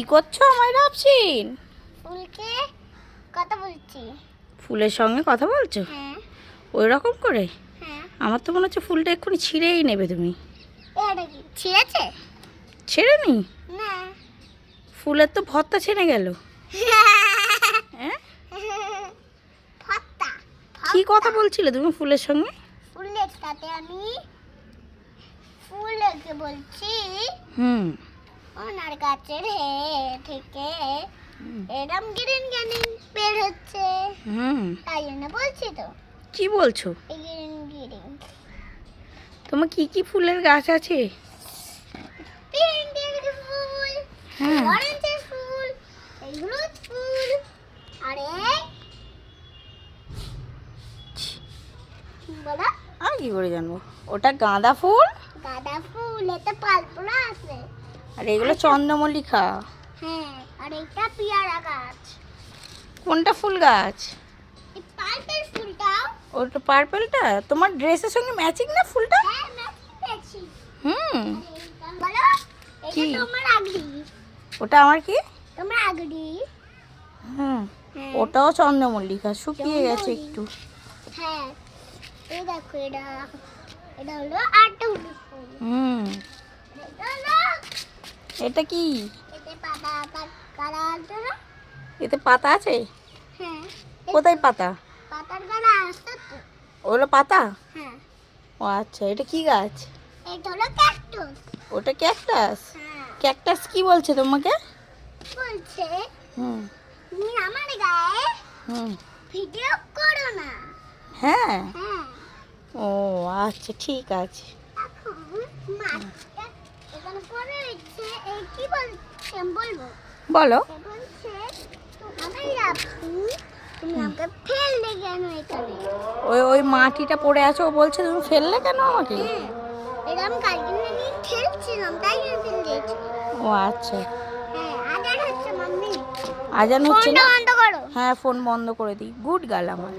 কি করছো আমার রাবসিন? ফুলকে কথা বলছি। ফুলের সঙ্গে কথা বলছো? হ্যাঁ ওই রকম করে? হ্যাঁ। আমার তো মনে হচ্ছে ফুলটা এক্ষুনি ছিঁড়েই নেবে তুমি। এটা কি ছিঁড়েছে? ছেড়ে নি? না। ফুলের তো ভর্তা ছেড়ে গেল। হ্যাঁ, ফত্তা কি কথা বলছিলে তুমি ফুলের সঙ্গে? ফুলের সাথে আমি ফুলকে বলছি ওনার গাছের থেকে এরম গ্রিন গ্রিন বের হচ্ছে, তাই জন্য বলছি তো। কি বলছো? গ্রিন গ্রিন তোমার কি কি ফুলের গাছ আছে? পিঙ্কের ফুল, হ্যাঁ, অরেঞ্জের ফুল, এই হলুদ ফুল, আর এই বলো। আমি কি করে জানবো? ওটা গাঁদা ফুল, গাঁদা ফুল, এতে পালপোলা আছে। আর এগুলো চন্দ্রমল্লিকা। হ্যাঁ, আর এটা পেয়ারা গাছ। কোনটা ফুল গাছ? এই পার্পল ফুলটাও। ওটা পার্পলটা তোমার ড্রেসের সঙ্গে ম্যাচিং না ফুলটা? হ্যাঁ, ম্যাচিং পেয়েছি। বলো, কি? এটা তোমার আগড়ি। ওটা আমার কি? তোমার আগড়ি। হুম, হ্যাঁ। ওটাও চন্দ্রমল্লিকা, শুকিয়ে গেছে একটু। হ্যাঁ, এই দেখো, এটা এটা হলো আটটা হলুদ ফুল। এটা হলো, এটা কি? এতে পাতা কারা আছে না? এতে পাতা আছে? হ্যাঁ, কোথায় পাতা? পাতার কারা আছে তো। ওগুলো পাতা? হ্যাঁ, ও আচ্ছা, এটা কি গাছ? এটা হলো ক্যাকটাস। ওটা ক্যাকটাস? হ্যাঁ, ক্যাকটাস কি বলছে তোমাকে? বলছে হুম তুমি আমার গায়ে হুম ভিডিও করো না। হ্যাঁ, হ্যাঁ, ও আচ্ছা, ঠিক আছে। এখন মাছটা এখানে পড়ে রয়েছে। এই কি বলছে আমি বলবো? বলো। এ বলছে আমি রাখছি, তুমি আমাকে ফেললে কেন এখানে? ওই ওই মাটিটা পড়ে আছে, ও বলছে তুমি ফেললে কেন আমাকে? হ্যাঁ, এটা আমি কালকে নিয়ে খেলছিলাম, তাই জন্য ফেলে দিয়েছি। ও আচ্ছা, হ্যাঁ, আজান হচ্ছে মাম্মি। আজান হচ্ছে ফোনটা না? বন্ধ করো। হ্যাঁ, ফোন বন্ধ করে দিই। গুড গার্ল আমার।